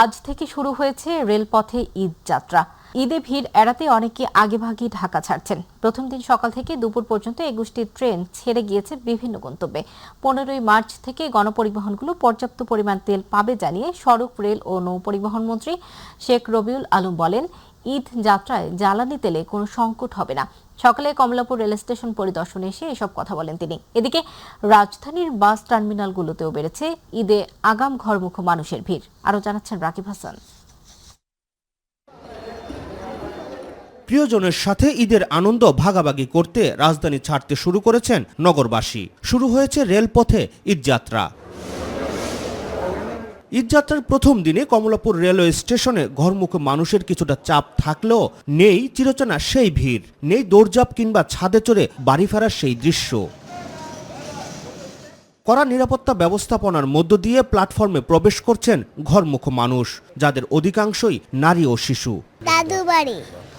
আজ থেকে শুরু হয়েছে রেলপথে ঈদ যাত্রা। ঈদে ভিড় এড়াতে অনেকে আগেভাগেই ঢাকা ছাড়ছেন। প্রথম দিন সকাল থেকে দুপুর পর্যন্ত ২১টি ট্রেন ছেড়ে গিয়েছে বিভিন্ন গন্তব্যে। ১৫ই মার্চ থেকে গণপরিবহনগুলো পর্যাপ্ত পরিমাণ তেল পাবে জানিয়ে সড়ক, রেল ও নৌপরিবহন মন্ত্রী শেখ রবিউল আলম বলেন, ঈদ যাত্রায় জ্বালানি তেলে কোনো সংকট হবে না। সকালে কমলাপুর রেল স্টেশন পরিদর্শনে এসে এসব কথা বলেন তিনি। এদিকে রাজধানীর বাস টার্মিনালগুলোতেও বেড়েছে ঈদে আগাম ঘরমুখো মানুষের ভিড়। আরও জানাচ্ছেন রাকিব হাসান। প্রিয়জনের সাথে ঈদের আনন্দ ভাগাভাগি করতে রাজধানী ছাড়তে শুরু করেছেন নগরবাসী। শুরু হয়েছে রেলপথে ঈদযাত্রা। ঈদযাত্রার প্রথম দিনে কমলাপুর রেলওয়ে স্টেশনে ঘরমুখো মানুষের কিছুটা চাপ থাকলেও নেই চিরচেনা সেই ভিড়, নেই দৌড়ঝাঁপ কিংবা ছাদে চড়ে বাড়ি ফেরার সেই দৃশ্য। কড়া নিরাপত্তা ব্যবস্থাপনার মধ্য দিয়ে প্ল্যাটফর্মে প্রবেশ করছেন ঘরমুখো মানুষ, যাদের অধিকাংশই নারী ও শিশু। দাদু বাড়ি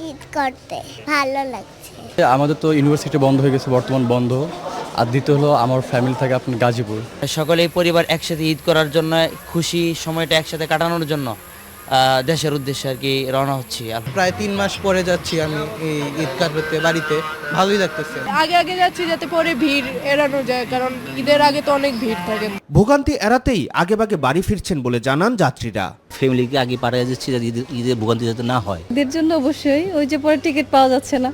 ঈদ করতে ভালো লাগছে। আমাদের তো ইউনিভার্সিটি বন্ধ হয়ে গেছে, বর্তমান বন্ধ। আর দ্বিতীয় হলো আমার ফ্যামিলি থাকে আপনার গাজীপুর। সকলেই পরিবার একসাথে ঈদ করার জন্য, খুশি সময়টা একসাথে কাটানোর জন্য দেশের উদ্দেশ্যে আর কি রওনা হচ্ছি। প্রায় ৩ মাস পরে যাচ্ছি আমি এই ঈদ কাটাতে বাড়িতে, ভালোই লাগতেছে। আগে যাচ্ছি যাতে পরে ভিড় এড়ানো যায়, কারণ ঈদের আগে তো অনেক ভিড় থাকে। ভোগান্তি এড়াতেই আগেভাগে বাড়ি ফিরছেন বলে জানান যাত্রীরা। ফ্যামিলিকে আগে পাঠিয়ে যাচ্ছি যাতে ঈদের ভোগান্তি যাতে না হয়। ঈদের জন্য অবশ্যই, ওই যে পরে টিকিট পাওয়া যাচ্ছে না,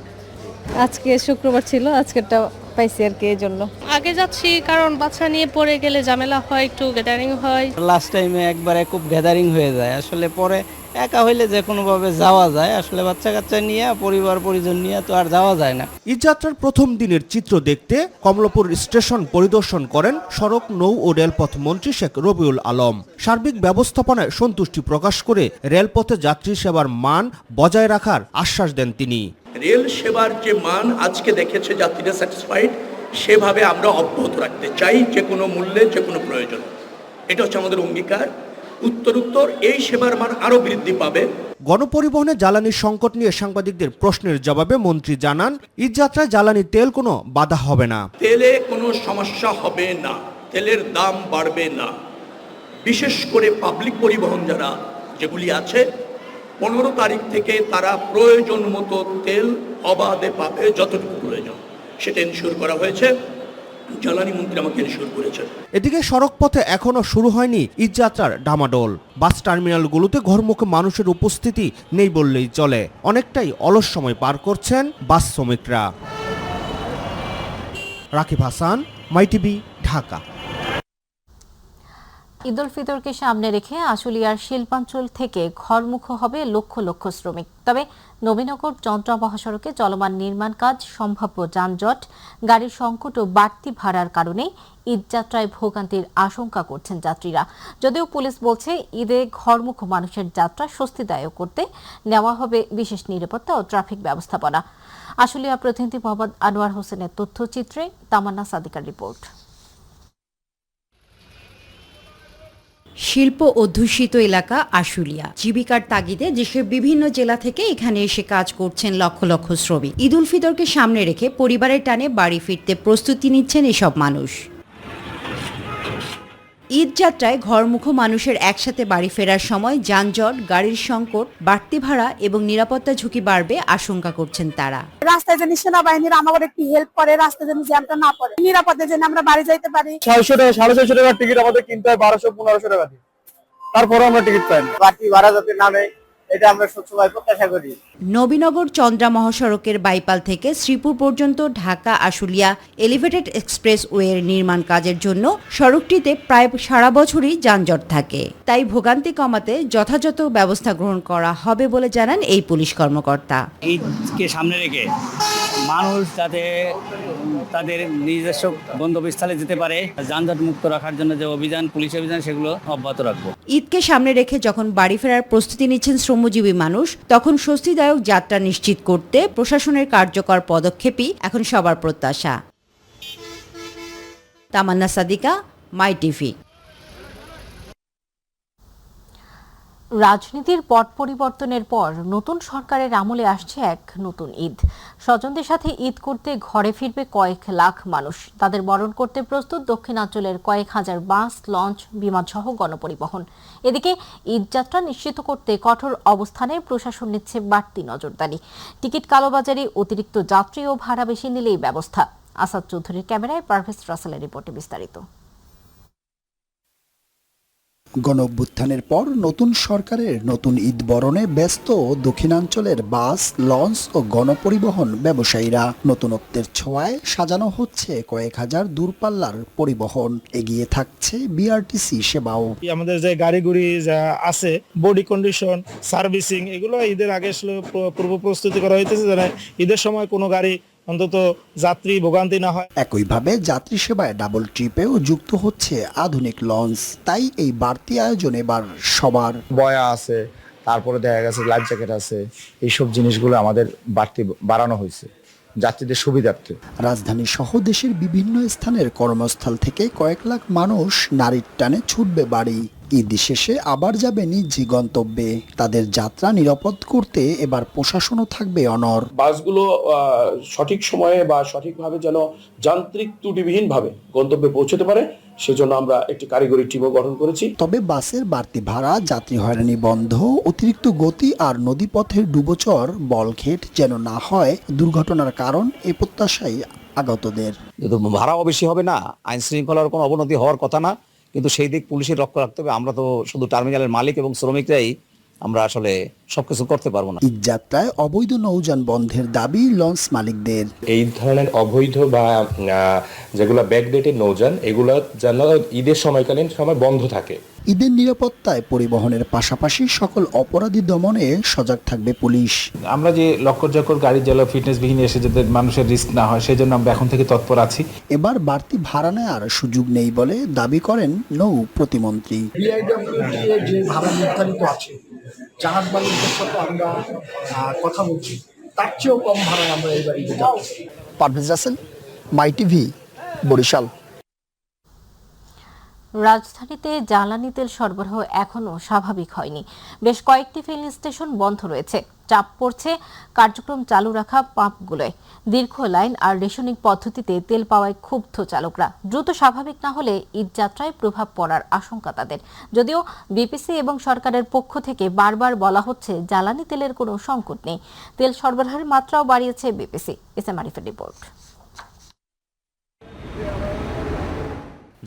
আজকে শুক্রবার ছিল, আজকেরটা পাইছি আর কি। এই জন্য আগে যাচ্ছি কারণ বাচ্চা নিয়ে পরে গেলে ঝামেলা হয়, একটু গ্যাদারিং হয়। লাস্ট টাইমে একবারে খুব গ্যাদারিং হয়ে যায়, আসলে পরে একা হইলে যে কোনোভাবে যাওয়া যায়, আসলে বাচ্চা কাচ্চা নিয়ে পরিবার পরিজন নিয়ে তো আর যাওয়া যায় না। ঈদযাত্রার প্রথম দিনের চিত্র দেখতে কমলাপুর স্টেশন পরিদর্শন করেন সড়ক, নৌ ও রেলপথ মন্ত্রী শেখ রবিউল আলম। সার্বিক ব্যবস্থাপনায় সন্তুষ্টি প্রকাশ করে রেলপথে যাত্রী সেবার মান বজায় রাখার আশ্বাস দেন তিনি। রেল সেবার যে মান আজকে দেখেছে যাত্রীরা স্যাটিসফাইড, সেভাবে আমরা অব্যাহত রাখতে চাই, যে কোনো মূল্যে, যে কোনো প্রয়োজন। এটা হচ্ছে আমাদের অঙ্গীকার। উত্তর এই সেবার মান আরো বৃদ্ধি পাবে। গণপরিবহনে জ্বালানির সংকট নিয়ে সাংবাদিকদের প্রশ্নের জবাবে মন্ত্রী জানান, ঈদযাত্রায় জ্বালানি তেল কোনো বাধা হবে না। তেলে কোনো সমস্যা হবে না, তেলের দাম বাড়বে না। বিশেষ করে পাবলিক পরিবহন যারা যেগুলি আছে, 15 তারিখ থেকে তারা প্রয়োজন মতো তেল অবাধে পাবে, যতটুকু প্রয়োজন সেটা এনশিওর করা হয়েছে। জ্বালানি মন্ত্রী আমাকে এনশিওর করেছেন। এদিকে সড়ক পথে এখনো শুরু হয়নি ঈদযাত্রার ডামাডোল। বাস টার্মিনালগুলোতে ঘরমুখো মানুষের উপস্থিতি নেই বললেই চলে। অনেকটাই অলস সময় পার করছেন বাস শ্রমিকরা। রাকিব হাসান, মাইটিভি, ঢাকা। ঈদ উল ফিতরকে সামনে রেখে আশুলিয়ার শিল্পাঞ্চল থেকে ঘরমুখো হবে লক্ষ লক্ষ শ্রমিক। তবে নবীনগর চন্দ্রা মহাসড়কে চলমান নির্মাণ কাজ, সম্ভাব্য যানজট, গাড়ির সংকট ও বাড়তি ভাড়ার কারণে ঈদযাত্রায় ভোগান্তির আশঙ্কা করছেন যাত্রীরা। যদিও পুলিশ বলছে, ঈদে ঘরমুখো মানুষের যাত্রা স্বস্তিদায়ক করতে নেওয়া হবে বিশেষ নিরাপত্তা ও ট্রাফিক ব্যবস্থাপনা। আশুলিয়া প্রতিনিধি মোহাম্মদ আনোয়ার হোসেনের তথ্যচিত্রে তামান্না সাদিকার রিপোর্ট। শিল্প অধ্যুষিত এলাকা আশুলিয়া। জীবিকার তাগিদে দেশের বিভিন্ন জেলা থেকে এখানে এসে কাজ করছেন লক্ষ লক্ষ শ্রমিক। ঈদ উল ফিতরকে সামনে রেখে পরিবারের টানে বাড়ি ফিরতে প্রস্তুতি নিচ্ছেন এসব মানুষ। ঈদযাত্রায় ঘরমুখো মানুষের একসাথে বাড়ি ফেরার সময় যানজট, গাড়ির সংকট, বাড়তি ভাড়া এবং নিরাপত্তা ঝুঁকি বাড়বে আশঙ্কা করছেন তারা। রাস্তায় যেন সেনাবাহিনীর আমাদের একটু হেল্প করে, রাস্তায় যেন জ্যামটা না পড়ে, নিরাপদে যেন আমরা বাড়ি যাইতে পারি। 600 টাকা 650 টাকার টিকিট আমাদের কিনতে হয় 1200-1500 টাকা দিয়ে, তারপরে আমরা টিকিট পাই না। বাড়তি ভাড়া যাতে না নেয়, এটা আমরা সবসময় প্রত্যাশা করি। নবীনগর চন্দ্রা মহাসড়কের বাইপাল থেকে শ্রীপুর পর্যন্ত ঢাকা আশুলিয়া এলিভেটেড এক্সপ্রেসওয়ের নির্মাণ কাজের জন্য সড়কটিতে প্রায় সারা বছরই যানজট থাকে। তাই ভোগান্তি কমাতে যথাযথ ব্যবস্থা গ্রহণ করা হবে বলে জানান এই পুলিশ কর্মকর্তা। ঈদকে সামনে রেখে মানুষ যাতে তাদের নিজস্ব গন্তব্যস্থলে যেতে পারে, যানজট মুক্ত রাখার জন্য যে অভিযান, পুলিশ অভিযান, সেগুলো অব্যাহত রাখবো। ঈদকে সামনে রেখে যখন বাড়ি ফেরার প্রস্তুতি নিচ্ছেন শ্রমজীবী মানুষ, তখন স্বস্তিদায়ক যাত্রা নিশ্চিত করতে প্রশাসনের কার্যকর পদক্ষেপই এখন সবার প্রত্যাশা। তামান্না সাদিকা, মাই টিভি। রাজনীতির পট পরিবর্তনের পর নতুন সরকারের আমলে আসছে এক নতুন ঈদ। স্বজনদের সাথে ঈদ করতে ঘরে ফিরবে কয়েক লাখ মানুষ। তাদের বরণ করতে প্রস্তুত দক্ষিণাঞ্চলের কয়েক হাজার বাস, লঞ্চ, বিমান সহ গণপরিবহন। এদিকে ঈদ যাত্রা নিশ্চিত করতে কঠোর অবস্থানে প্রশাসন নিচ্ছে বাড়তি নজরদারি। টিকিট কালোবাজারি, অতিরিক্ত যাত্রী ও ভাড়া বেশি নিলেই ব্যবস্থা। আসাদ চৌধুরীর ক্যামেরায় পারভেজ রাসেলের রিপোর্টে বিস্তারিত। গণঅভ্যুত্থানের পর নতুন সরকারের নতুন ঈদ বরণে ব্যস্ত দক্ষিণাঞ্চলের বাস, লঞ্চ ও গণপরিবহন ব্যবসায়ীরা। নতুনত্বের ছোঁয়ায় সাজানো হচ্ছে কয়েক হাজার দূরপাল্লার পরিবহন। এগিয়ে থাকছে বিআরটিসি সেবাও। আমাদের যে গাড়িগুড়ি যা আছে, বডি কন্ডিশন, সার্ভিসিং, এগুলো ঈদের আগে পূর্ব প্রস্তুতি করা হইতেছে যেন ঈদের সময় কোনো গাড়ি অন্তত যাত্রী ভোগান্তি না হয়। একইভাবে যাত্রী সেবায় ডাবল ট্রিপেও যুক্ত হচ্ছে আধুনিক লঞ্চ। তাই এই বাড়তি আয়োজন এবার সবার। বয়া আছে, তারপরে দেখা গেছে লাইফ জ্যাকেট আছে, এইসব জিনিসগুলো আমাদের বাড়ানো হয়েছে যাত্রীদের সুবিধার্থে। রাজধানী সহ দেশের বিভিন্ন স্থানের কর্মস্থল থেকে কয়েক লাখ মানুষ নারীর টানে ছুটবে বাড়ি। ঈদ শেষে আবার যাবে নিজ গন্তব্যে। তাদের যাত্রা নিরাপদ করতে এবার প্রশাসনও থাকবে অনড়। বাসগুলো সঠিক সময়ে বা সঠিকভাবে যেন যান্ত্রিক ত্রুটিবিহীনভাবে গন্তব্যে পৌঁছতে পারে, সেজন্য আমরা একটি কারিগরি টিমও গঠন করেছি। তবে বাসের বাড়তি ভাড়া, যাত্রী হয়রানি বন্ধ, অতিরিক্ত গতি আর নদীপথের ডুবোচর, বলখেট যেন না হয় দুর্ঘটনার কারণ, এ প্রত্যাশাই আগতদের। ভাড়াও বেশি হবে না, আইন শৃঙ্খলার কোনো অবনতি হওয়ার কথা না, কিন্তু সেই দিক পুলিশের লক্ষ্য রাখতে হবে। আমরা তো শুধু টার্মিনালের মালিক এবং শ্রমিকরাই আমরা আসলে সবকিছু করতে পারবো না। ঈদ যাত্রায় অবৈধ নৌযান বন্ধের দাবি লঞ্চ মালিকদের। এই ধরনের অবৈধ বা যেগুলো ব্যাকডেটেড নৌযান, এগুলো যেন ঈদের সময়কালীন সময় বন্ধ থাকে। ঈদের নিরাপত্তায় পরিবহনের পাশাপাশি সকল অপরাধী দমনে সজাগ থাকবে পুলিশ। আমরা যে লক্কর গাড়ি যেগুলো ফিটনেসবিহীন এসে যাতে মানুষের রিস্ক না হয়, সেই জন্য আমরা এখন থেকে তৎপর আছি। এবার বাড়তি ভাড়া নেওয়ার সুযোগ নেই বলে দাবি করেন নৌ প্রতিমন্ত্রী। যে ভাড়া নির্ধারিত আছে, জাহাজ মালিকদের সাথে আমরা কথা বলছি, তার চেয়েও কম ভাড়ায় আমরা এই বাড়িতে যাচ্ছি। পারভেজ রাসেল, মাই টিভি, বরিশাল। রাজধানীতে জ্বালানি তেল সরবরাহ এখনো স্বাভাবিক হয়নি। বেশ কয়েকটি ফিলিং স্টেশন বন্ধ রয়েছে। চাপ পড়ছে কার্যক্রম চালু রাখা পাম্পগুলোয়। দীর্ঘ লাইন আর রেশনিং পদ্ধতিতে তেল পাওয়ায় ক্ষুব্ধ চালকরা। দ্রুত স্বাভাবিক না হলে ঈদ যাত্রায় প্রভাব পড়ার আশঙ্কা তাদের। যদিও বিপিসি এবং সরকারের পক্ষ থেকে বারবার বলা হচ্ছে জ্বালানি তেলের কোনো সংকট নেই। তেল সরবরাহের মাত্রাও বাড়িয়েছে বিপিসি। এসএম আরিফের রিপোর্ট।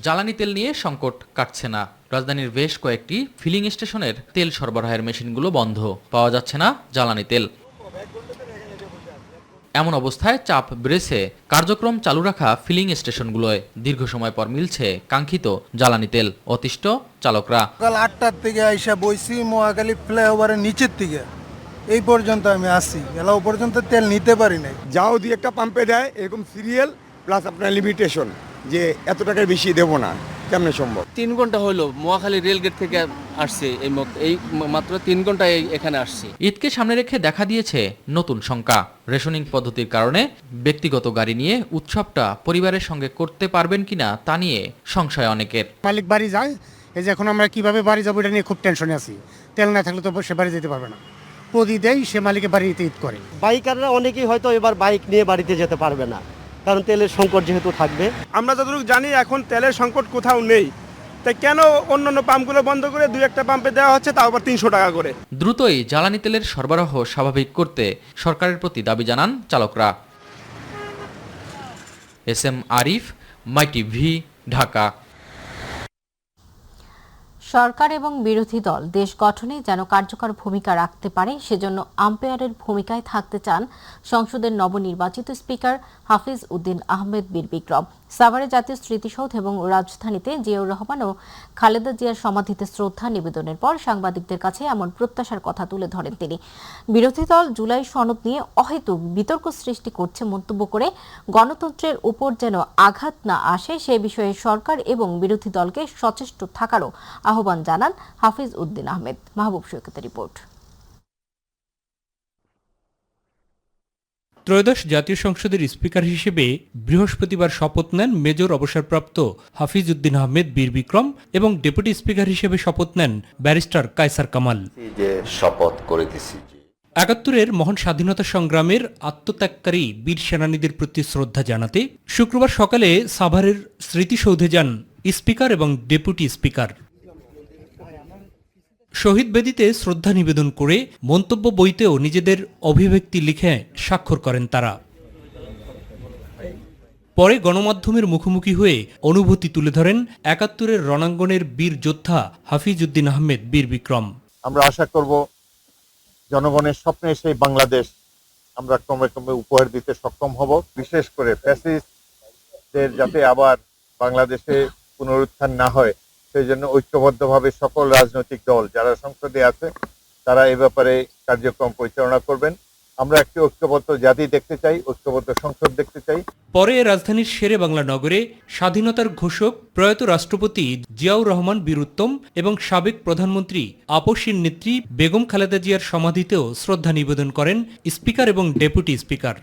জ্বালানি তেল নিয়ে সংকট কাটছে না। রাজধানীর বেশ কয়েকটি ফিলিং স্টেশনের তেল সরবরাহের মেশিনগুলো বন্ধ, পাওয়া যাচ্ছে না জ্বালানি তেল। এমন অবস্থায় চাপ বেড়েছে কার্যক্রম চালু রাখা ফিলিং স্টেশনগুলোয়। দীর্ঘ সময় পর মিলছে কাঙ্ক্ষিত জ্বালানি তেল। অতিষ্ঠ চালকরা। সকাল 8টার থেকে আইসা বইছি মহাখালী ফ্লাইওভারের নিচের থেকে এই পর্যন্ত আমি আসি, এলাও পর্যন্ত তেল নিতে পারি নাই। যাও দিয়ে একটা পাম্পে দেয় এরকম সিরিয়াল প্লাস আপনার লিমিটেশন যে এত টাকার বেশি দেবো না, কেমনে সম্ভব? 3 ঘন্টা হলো মহাখালী রেলগেট থেকে আসছে, এই মাত্র 3 ঘন্টা এখানে আসছি। ঈদকে সামনে রেখে দেখা দিয়েছে নতুন শঙ্কা। রেশনিং পদ্ধতির কারণে ব্যক্তিগত গাড়ি নিয়ে উৎসবটা পরিবারের সঙ্গে করতে পারবেন কিনা তা নিয়ে সংশয় অনেকের। মালিক বাড়ি যায়, এই যে এখন আমরা কিভাবে বাড়ি যাবো এটা নিয়ে খুব টেনশনে আছি। তেল না থাকলে তো সে বাড়ি যেতে পারবে না। প্রতি দেয় সে মালিকের বাড়িতে ঈদ করে। বাইকাররা অনেকেই হয়তো এবার বাইক নিয়ে বাড়িতে যেতে পারবে না, কারণ তেলের সংকট যেহেতু থাকবে। আমরা যতটুকু জানি এখন তেলের সংকট কোথাও নেই, তাই কেন অন্যান্য পাম্পগুলো বন্ধ করে 2-1টা পাম্পে দেওয়া হচ্ছে, তাও আবার 300 টাকা করে। দ্রুতই জ্বালানি তেলের সরবরাহ স্বাভাবিক করতে সরকারের প্রতি দাবি জানান চালকরা। এসএম আরিফ, মাই টিভি, ঢাকা। সরকার এবং বিরোধী দল দেশ গঠনে যেন কার্যকর ভূমিকা রাখতে পারে, সেজন্য আম্পায়ারের ভূমিকায় থাকতে চান সংসদের নবনির্বাচিত স্পিকার হাফিজ উদ্দিন আহমেদ বীর বিক্রম। সাভারে জাতীয় স্মৃতিসৌধ এবং রাজধানীতে জিয়াউর রহমান ও খালেদা জিয়ার সমাধিতে শ্রদ্ধা নিবেদনের পর সাংবাদিকদের কাছে এমন প্রত্যাশার কথা তুলে ধরেন তিনি। বিরোধী দল জুলাই সনদ নিয়ে অহেতুক বিতর্ক সৃষ্টি করছে মন্তব্য করে গণতন্ত্রের উপর যেন আঘাত না আসে সে বিষয়ে সরকার এবং বিরোধী দলকে সচেষ্ট থাকারও আহ্বান জানান হাফিজ উদ্দিন আহমেদ। মাহবুব সৈকতের রিপোর্ট। ত্রয়োদশ জাতীয় সংসদের স্পিকার হিসেবে বৃহস্পতিবার শপথ নেন মেজর অবসরপ্রাপ্ত হাফিজ উদ্দিন আহমেদ বীর বিক্রম এবং ডেপুটি স্পিকার হিসেবে শপথ নেন ব্যারিস্টার কায়সার কামাল। যে শপথ করে দিছি ৭১-এর মহান স্বাধীনতা সংগ্রামের আত্মত্যাগকারী বীর সেনানীদের প্রতি শ্রদ্ধা জানাতে শুক্রবার সকালে সাভারের স্মৃতিসৌধে যান স্পিকার এবং ডেপুটি স্পিকার। শহীদ বেদিতে শ্রদ্ধা নিবেদন করে মন্তব্য বইতেও নিজেদের অভিব্যক্তি লিখে স্বাক্ষর করেন তারা। পরে গণমাধ্যমের মুখোমুখি হয়ে অনুভূতি তুলে ধরেন ৭১-এর রণাঙ্গনের বীর যোদ্ধা হাফিজ উদ্দিন আহমেদ বীর বিক্রম। আমরা আশা করব জনগণের স্বপ্নে সেই বাংলাদেশ আমরা ক্রমে ক্রমে উপহার দিতে সক্ষম হব। বিশেষ করে ফ্যাসিস্টদের যাতে আবার বাংলাদেশে পুনরুত্থান না হয় সেই জন্য ঐক্যবদ্ধভাবে সকল রাজনৈতিক দল যারা সংসদে আছে তারা এ ব্যাপারে কার্যক্রম পরিচালনা করবেন। আমরা একটি ঐক্যবদ্ধ জাতি দেখতে চাই, ঐক্যবদ্ধ সংসদ দেখতে চাই। পরে রাজধানীর শেরে বাংলা নগরে স্বাধীনতার ঘোষক প্রয়াত রাষ্ট্রপতি জিয়াউর রহমান বীর উত্তম এবং সাবেক প্রধানমন্ত্রী আপসীর নেত্রী বেগম খালেদা জিয়ার সমাধিতেও শ্রদ্ধা নিবেদন করেন স্পিকার এবং ডেপুটি স্পিকার।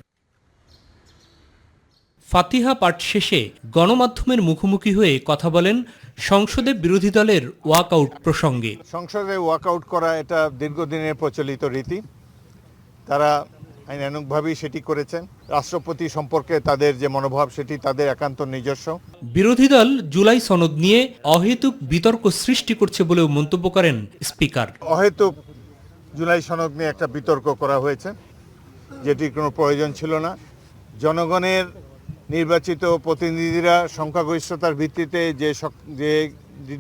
ফাতিহা পাঠ শেষে গণমাধ্যমের মুখোমুখি হয়ে কথা বলেন সংসদে বিরোধী দলের ওয়াকআউট প্রসঙ্গে। সংসদে ওয়াকআউট করা এটা দীর্ঘদিনের প্রচলিত রীতি, তারা আইনানুগভাবেই সেটি করেছেন। রাষ্ট্রপতি সম্পর্কে তাদের যে মনোভাব সেটি তাদের একান্ত নিজস্ব। বিরোধী দল জুলাই সনদ নিয়ে অহেতুক বিতর্ক সৃষ্টি করছে বলেও মন্তব্য করেন স্পিকার। অহেতুক জুলাই সনদ নিয়ে একটা বিতর্ক করা হয়েছে যেটির কোনো প্রয়োজন ছিল না। জনগণের নির্বাচিত প্রতিনিধিরা সংখ্যাগরিষ্ঠতার ভিত্তিতে যে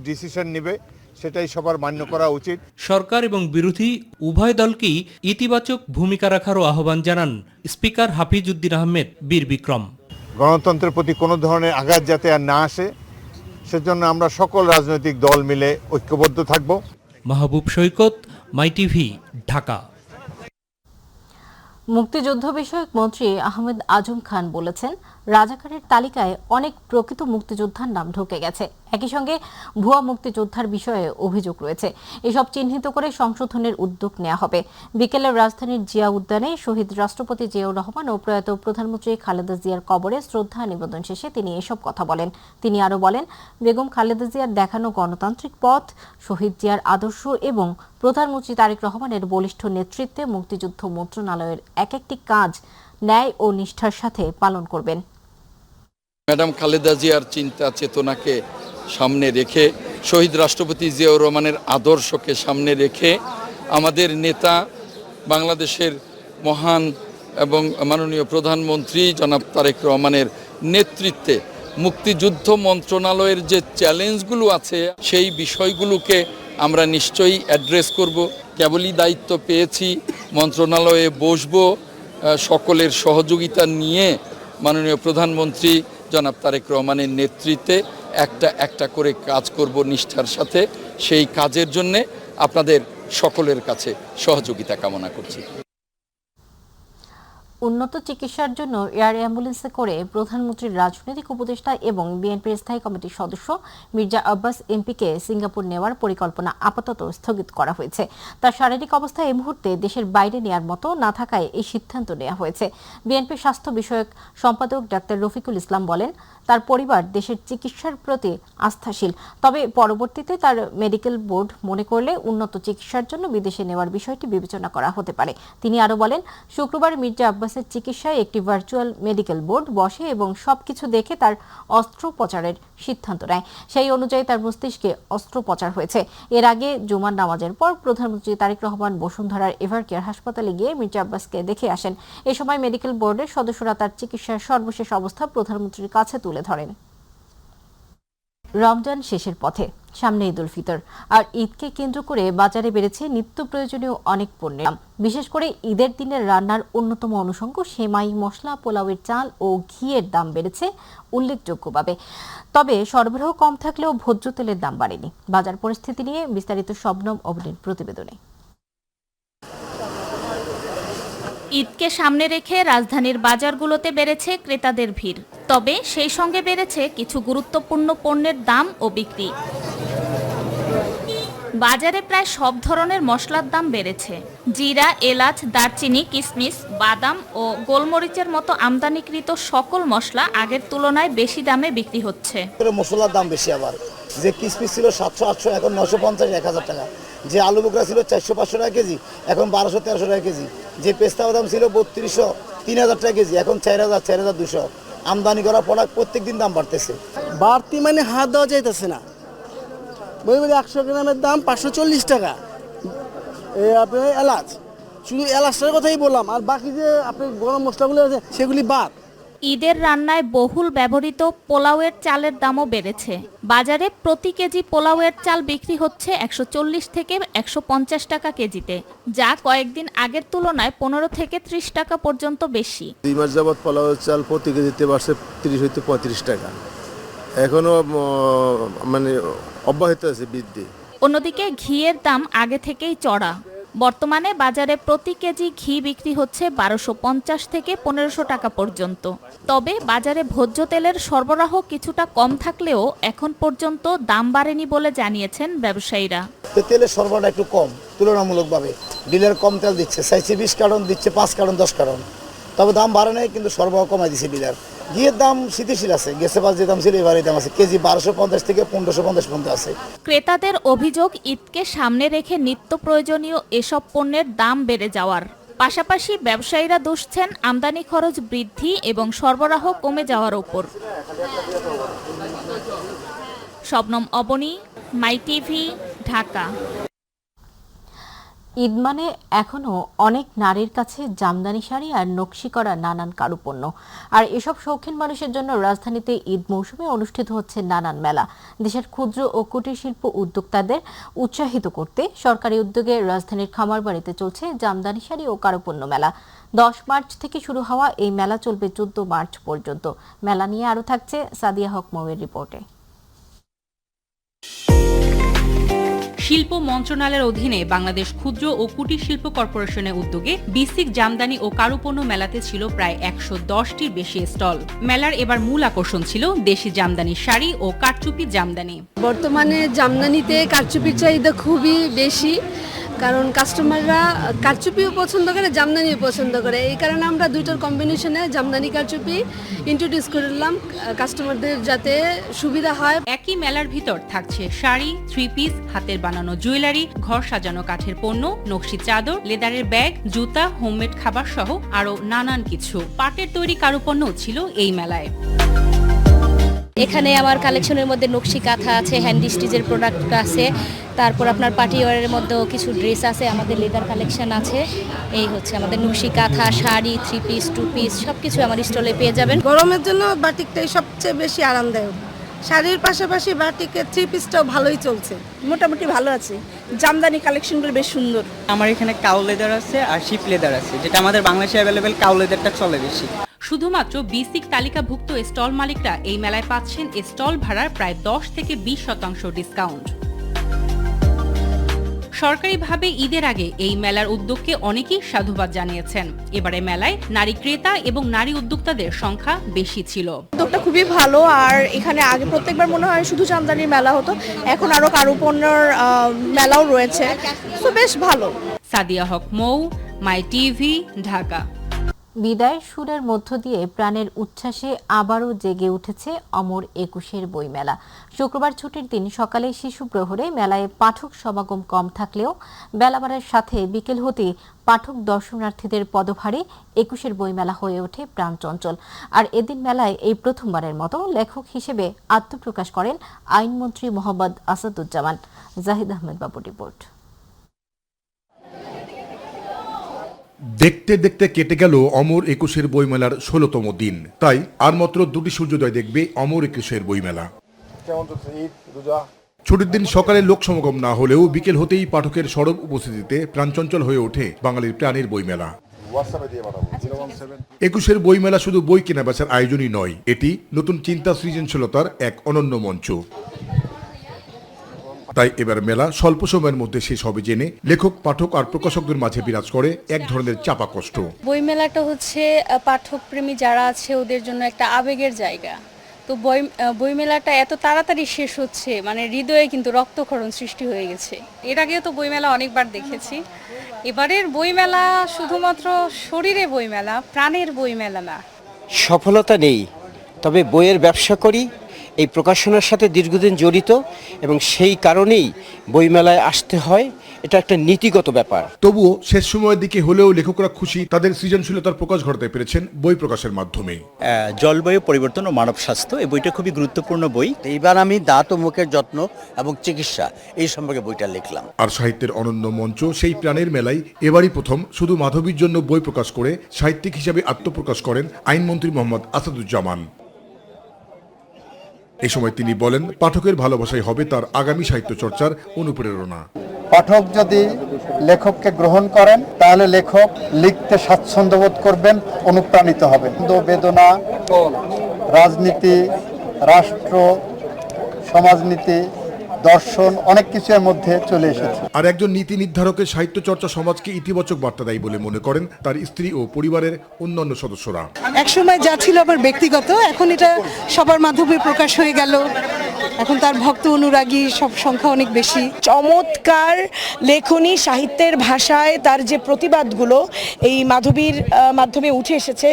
ডিসিশন নেবে সেটাই সবার মান্য করা উচিত। সরকার এবং বিরোধী উভয় দলকেই ইতিবাচক ভূমিকা রাখারও আহ্বান জানান স্পিকার হাফিজ উদ্দিন আহমেদ বীর বিক্রম। গণতন্ত্রের প্রতি কোনো ধরনের আঘাত যাতে আর না আসে সেজন্য আমরা সকল রাজনৈতিক দল মিলে ঐক্যবদ্ধ থাকব। মাহবুব সৈকত, মাই টিভি, ঢাকা। মুক্তিযুদ্ধ বিষয়ক মন্ত্রী আহমেদ আজম খান বলেছেন, রাজাকারের তালিকায় অনেক প্রকৃত মুক্তিযোদ্ধার নাম ঢুকে গেছে। একই সঙ্গে ভুয়া মুক্তিযোদ্ধার বিষয়ে অভিযোগ রয়েছে। এসব চিহ্নিত করে সংশোধনের উদ্যোগ নেওয়া হবে। বিকেলে রাজধানীর জিয়া উদ্যানে শহীদ রাষ্ট্রপতি জিয়াউর রহমান ও প্রয়াত প্রধানমন্ত্রী খালেদা জিয়ার কবরে শ্রদ্ধা নিবেদন শেষে তিনি এসব কথা বলেন। তিনি আরও বলেন, বেগম খালেদা জিয়ার দেখানো গণতান্ত্রিক পথ, শহীদ জিয়ার আদর্শ এবং প্রধানমন্ত্রী তারেক রহমানের বলিষ্ঠ নেতৃত্বে মুক্তিযুদ্ধ মন্ত্রণালয়ের এক একটি কাজ ন্যায় ও নিষ্ঠার সাথে পালন করবেন। ম্যাডাম খালেদা জিয়ার চিন্তা চেতনাকে সামনে রেখে, শহীদ রাষ্ট্রপতি জিয়াউর রহমানের আদর্শকে সামনে রেখে আমাদের নেতা বাংলাদেশের মহান এবং মাননীয় প্রধানমন্ত্রী জনাব তারেক রহমানের নেতৃত্বে মুক্তিযুদ্ধ মন্ত্রণালয়ের যে চ্যালেঞ্জগুলো আছে সেই বিষয়গুলোকে আমরা নিশ্চয়ই অ্যাড্রেস করব। কেবলই দায়িত্ব পেয়েছি, মন্ত্রণালয়ে বসব, সকলের সহযোগিতা নিয়ে মাননীয় প্রধানমন্ত্রী জনাব তারেক রহমানের নেতৃত্বে একটা একটা করে কাজ করব নিষ্ঠার সাথে। সেই কাজের জন্য আপনাদের সকলের কাছে সহযোগিতা কামনা করছি। উন্নত চিকিৎসার জন্য এয়ার অ্যাম্বুলেন্সে করে প্রধানমন্ত্রীর রাজনৈতিক উপদেষ্টা এবং বিএনপির স্থায়ী কমিটির সদস্য মির্জা আব্বাস এমপিকে সিঙ্গাপুর নেওয়ার পরিকল্পনা আপাতত স্থগিত করা হয়েছে। তার শারীরিক অবস্থা এই মুহূর্তে দেশের বাইরে নেওয়ার মতো না থাকায় এই সিদ্ধান্ত নেওয়া হয়েছে। বিএনপির স্বাস্থ্য বিষয়ক সম্পাদক ডাক্তার রফিকুল ইসলাম বলেন, তার পরিবার দেশের চিকিৎসার প্রতি আস্থাশীল, তবে পরবর্তীতে তার মেডিকেল বোর্ড মনে করলে উন্নত চিকিৎসার জন্য বিদেশে নেওয়ার বিষয়টি বিবেচনা করা হতে পারে। তিনি আরও বলেন, শুক্রবার মির্জা আব্বাসের চিকিৎসায় একটি ভার্চুয়াল মেডিকেল বোর্ড বসে এবং সবকিছু দেখে তার অস্ত্রোপচারের সিদ্ধান্ত নেয়। সেই অনুযায়ী তার মস্তিষ্কে অস্ত্রোপচার হয়েছে। এর আগে জুমার নামাজের পর প্রধানমন্ত্রী তারেক রহমান বসুন্ধরার এভারকেয়ার হাসপাতালে গিয়ে মির্জা আব্বাসকে দেখে আসেন। এ সময় মেডিকেল বোর্ডের সদস্যরা তার চিকিৎসার সর্বশেষ অবস্থা প্রধানমন্ত্রীর কাছে তুলে ধরেন। রমজান শেষের পথে, সামনে ঈদ উল ফিতর, আর ঈদকে কেন্দ্র করে বাজারে বেড়েছে নিত্য প্রয়োজনীয় অনেক পণ্যের দাম। বিশেষ করে ঈদের দিনের রান্নার অন্যতম অনুষঙ্গ সেমাই, মশলা, পোলাওয়ের চাল ও ঘিয়ের দাম বেড়েছে উল্লেখযোগ্যভাবে। তবে সরবরাহ কম থাকলেও ভোজ্য তেলের দাম বাড়েনি। বাজার পরিস্থিতি নিয়ে বিস্তারিত শবনম অবনীর প্রতিবেদনে। ঈদকে সামনে রেখে রাজধানীর বাজারগুলোতে বেড়েছে ক্রেতাদের ভিড়, তবে সেই সঙ্গে বেড়েছে কিছু গুরুত্বপূর্ণ পণ্যের দাম ও বিক্রি। বাজারে প্রায় সব ধরনের মশলার দাম বেড়েছে। জিরা, এলাচ, দারচিনি, কিশমিশ, বাদাম ও গোলমরিচের মতো আমদানিকৃত সকল মশলা আগের তুলনায় বেশি দামে বিক্রি হচ্ছে। মশলার দাম বেশি, আবার যে কিশমিশ ছিল 700-800 এখন 950-1000 টাকা, যে আলু বোখরা ছিল 400-500 টাকা কেজি এখন 1200-1300 টাকা কেজি, যে পেস্তা বাদাম ছিল 3200-3000 টাকা কেজি এখন 4000-4200। আমদানি করা প্রোডাক্ট প্রত্যেক দিন দাম বাড়তেছে। বাড়তি মানে হাত দেওয়া যাইতেছে না। বই 100 গ্রামের দাম 540 টাকা। আপনার এলাচ, শুধু এলাচটার কথাই বললাম, আর বাকি যে আপনি গরম মশলাগুলো আছে সেগুলি বাদ। ঈদের রান্নায় বহুল ব্যবহৃত পোলাওয়ের চালের দামও বেড়েছে। বাজারে প্রতি কেজি পোলাওয়ের চাল বিক্রি হচ্ছে 140 থেকে 150 টাকা কেজিতে, যা কয়েকদিন আগের তুলনায় 15 থেকে 30 টাকা পর্যন্ত বেশি। 2 মাস যাবৎ পোলাওয়ের চাল প্রতি কেজিতে বাড়ছে 30 হইতে 35 টাকা, এখনো মানে অব্যাহত আছে বৃদ্ধি। অন্যদিকে ঘিয়ের দাম আগে থেকেই চড়া। বর্তমানে বাজারে প্রতি কেজি ঘি বিক্রি হচ্ছে 1250 থেকে 1500 টাকা পর্যন্ত। তবে বাজারে ভোজ্য তেলের সরবরাহ কিছুটা কম থাকলেও এখন পর্যন্ত দাম বাড়েনি বলে জানিয়েছেন ব্যবসায়ীরা। তেলের সরবরাহ একটু কম তুলনামূলকভাবে, ডিলার কম তেল দিচ্ছে, চাইছে 20 কার্টন দিচ্ছে 5 কার্টন 10 কার্টন, তবে দাম বাড়ে নাই, কিন্তু সরবরাহ কমাই দিচ্ছে ডিলার। ঘিয়ের দাম স্থিতিশীল আছে, গেছে পাঁচ যে দাম ছিল এবারে দাম আছে, কেজি 1250 থেকে 1550 পর্যন্ত আছে। ক্রেতাদের অভিযোগ ঈদকে সামনে রেখে নিত্য প্রয়োজনীয় এসব পণ্যের দাম বেড়ে যাওয়ার পাশাপাশি ব্যবসায়ীরা দুষছেন আমদানি খরচ বৃদ্ধি এবং সরবরাহ কমে যাওয়ার উপর। শবনম অবনী, মাই টিভি, ঢাকা। ঈদ মানে এখনো অনেক নারীর কাছে জামদানি শাড়ি আর নকশি করা নানান কারুপণ্য। আর এসব শৌখিন মানুষের জন্য রাজধানীতে ঈদ মৌসুমে অনুষ্ঠিত হচ্ছে নানান মেলা। দেশের ক্ষুদ্র ও কুটির শিল্প উদ্যোক্তাদের উৎসাহিত করতে সরকারি উদ্যোগে রাজধানীর খামারবাড়িতে চলছে জামদানি শাড়ি ও কারুপণ্য মেলা। 10 মার্চ থেকে শুরু হওয়া এই মেলা চলবে 14 মার্চ পর্যন্ত। মেলা নিয়ে আরও থাকছে সাদিয়া হক মৌয়ের রিপোর্টে। শিল্প মন্ত্রণালয়ের অধীনে বাংলাদেশ ক্ষুদ্র ও কুটির শিল্প কর্পোরেশনের উদ্যোগে বিসিক জামদানি ও কারুপণ্য মেলাতে ছিল প্রায় 110টির বেশি স্টল। মেলার এবার মূল আকর্ষণ ছিল দেশি জামদানি শাড়ি ও কারচুপি জামদানি। বর্তমানে জামদানিতে কারচুপির চাহিদা খুবই বেশি, কারণ কাস্টমাররা কারচুপিও পছন্দ করে, জামদানিও পছন্দ করে। এই কারণে আমরা দুইটার কম্বিনেশনে জামদানি কারচুপি ইন্ট্রোডিউস করলাম কাস্টমারদের যাতে সুবিধা হয়। একই মেলার ভিতর থাকছে শাড়ি, 3 পিস, হাতের বানানো জুয়েলারি, ঘর সাজানো কাঠের পণ্য, নকশি চাদর, লেদারের ব্যাগ, জুতা, হোমমেড খাবার সহ আরো নানান কিছু। পাটের তৈরি কারুপণ্যও ছিল এই মেলায়। এখানে আমার কালেকশনের মধ্যে নকশি কাঁথা আছে, হ্যান্ডি স্টিচের প্রোডাক্ট আছে, তারপর আপনার পার্টিওয়ারের মধ্যেও কিছু ড্রেস আছে, আমাদের লেদার কালেকশন আছে। এই হচ্ছে আমাদের নকশি কাঁথা, শাড়ি, 3 পিস, 2 পিস সবকিছু আমার স্টলে পেয়ে যাবেন। গরমের জন্য বাটিকটাই সবচেয়ে বেশি আরামদায়ক। শাড়ির পাশাপাশি বাটিকের 3 পিসটাও ভালোই চলছে, মোটামুটি ভালো আছে। জামদানি কালেকশনগুলো বেশ সুন্দর। আমার এখানে কাউ লেদার আছে আর শিপ লেদার আছে, যেটা আমাদের বাংলাদেশে অ্যাভেলেবেল কাউ লেদারটা চলে বেশি। শুধুমাত্র বিসিক তালিকাভুক্ত স্টল মালিকরা এই মেলায় পাচ্ছেন স্টল ভাড়ার প্রায় 10 থেকে 20% ডিসকাউন্ট। সরকারিভাবে ঈদের আগে এই মেলার উদ্যোগকে অনেকেই সাধুবাদ জানিয়েছেন। এবারে মেলায় নারী ক্রেতা এবং নারী উদ্যোক্তাদের সংখ্যা বেশি ছিল। উদ্যোগটা খুবই ভালো, আর এখানে আগে প্রত্যেকবার মনে হয় শুধু জামদানির মেলা হতো, এখন আরো কারুপণ্যের মেলাও রয়েছে, তো বেশ ভালো। সাদিয়া হক মৌ, মাই টিভি, ঢাকা। বিদায়ের সুরের মধ্য দিয়ে প্রাণের উচ্ছ্বাসে আবারও জেগে উঠেছে অমর 21-এর বইমেলা। শুক্রবার ছুটির দিন সকালে শিশু প্রহরে মেলায় পাঠক সমাগম কম থাকলেও বেলাবারের সাথে বিকেল হতে পাঠক দর্শনার্থীদের পদভারে 21-এর বইমেলা হয়ে ওঠে প্রাণচঞ্চল। আর এদিন মেলায় এই প্রথমবারের মতো লেখক হিসেবে আত্মপ্রকাশ করেন আইনমন্ত্রী মোহাম্মদ আসাদুজ্জামান। জাহিদ আহমেদ বাবুর রিপোর্ট। দেখতে দেখতে কেটে গেল অমর 21-এর বইমেলার 16তম দিন। তাই আর মাত্র 2টি সূর্যোদয় দেখবে অমর 21-এর বইমেলা। ছুটির দিন সকালে লোক সমাগম না হলেও বিকেল হতেই পাঠকের সরব উপস্থিতিতে প্রাণচঞ্চল হয়ে ওঠে বাঙালির প্রাণের বইমেলা। 21-এর বইমেলা শুধু বই কেনা বেচার আয়োজনই নয়, এটি নতুন চিন্তা সৃজনশীলতার এক অনন্য মঞ্চ। তাই এবার মেলা স্বল্প সময়ের মধ্যে শেষ হবে জেনে লেখক, পাঠক আর প্রকাশকদের মাঝে বিরাজ করে এক ধরনের চাপা কষ্ট। বইমেলাটা হচ্ছে পাঠক প্রেমী যারা আছে ওদের জন্য একটা আবেগের জায়গা। তো তো বইমেলাটা এত তাড়াতাড়ি শেষ হচ্ছে, মানে হৃদয়ে কিন্তু রক্তক্ষরণ সৃষ্টি হয়ে গেছে। এর আগেও তো বইমেলা অনেকবার দেখেছি, এবারের বইমেলা শুধুমাত্র শরীরে বইমেলা, প্রাণের বইমেলা না। সফলতা নেই, তবে বইয়ের ব্যবসা করি, এই প্রকাশনার সাথে দীর্ঘদিন জড়িত এবং সেই কারণেই বইমেলায় আসতে হয়। এটা একটা নীতিগত ব্যাপার। তবুও শেষ সময়ের দিকে হলেও লেখকরা খুশি, তাদের সৃজনশীলতার প্রকাশ ঘটাতে পেরেছেন বই প্রকাশের মাধ্যমে। জলবায়ু পরিবর্তন ও মানব স্বাস্থ্য, এই বইটা খুবই গুরুত্বপূর্ণ বই। এইবার আমি দাঁত ও মুখের যত্ন এবং চিকিৎসা এই সম্পর্কে বইটা লিখলাম। আর সাহিত্যের অনন্য মঞ্চ সেই প্রাণের মেলায় এবারই প্রথম শুধু মাধবীর জন্য বই প্রকাশ করে সাহিত্যিক হিসেবে আত্মপ্রকাশ করেন আইনমন্ত্রী মোহাম্মদ আসাদুজ্জামান। এই সময় তিনি বলেন, পাঠকের ভালোবাসাই হবে তার আগামী সাহিত্য চর্চার অনুপ্রেরণা। পাঠক যদি লেখককে গ্রহণ করেন তাহলে লেখক লিখতে স্বাচ্ছন্দ্য বোধ করবেন, অনুপ্রাণিত হবেন। বেদনা, রাজনীতি, রাষ্ট্র, সমাজনীতি, দর্শন অনেক কিছুর মধ্যে চলে এসেছে। আর একজন নীতি নির্ধারকের সাহিত্য চর্চা সমাজকে ইতিবাচক বার্তা দেয় বলে মনে করেন তার স্ত্রী ও পরিবারের অন্যান্য সদস্যরা। একসময় যা ছিল আমার ব্যক্তিগত, এখন এটা সবার মাধ্যমে প্রকাশ হয়ে গেল। এখন তার ভক্ত অনুরাগী সব সংখ্যা অনেক বেশি। চমৎকার লেখনী, সাহিত্যের ভাষায় তার যে প্রতিবাদগুলো এই মাধবীর মাধ্যমে উঠে এসেছে।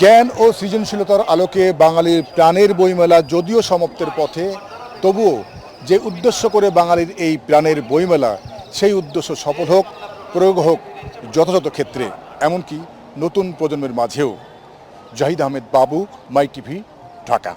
জ্ঞান ও সৃজনশীলতার আলোকে বাঙালির প্রাণের বইমেলা যদিও সমাপ্তির পথে, তবুও যে উদ্দেশ্য করে বাঙালির এই প্রাণের বইমেলা, সেই উদ্দেশ্য সফল হোক, প্রয়োগ হোক যথাযথ ক্ষেত্রে, এমনকি নতুন প্রজন্মের মাঝেও। জাহিদ আহমেদ বাবু, মাই টিভি, ঢাকা।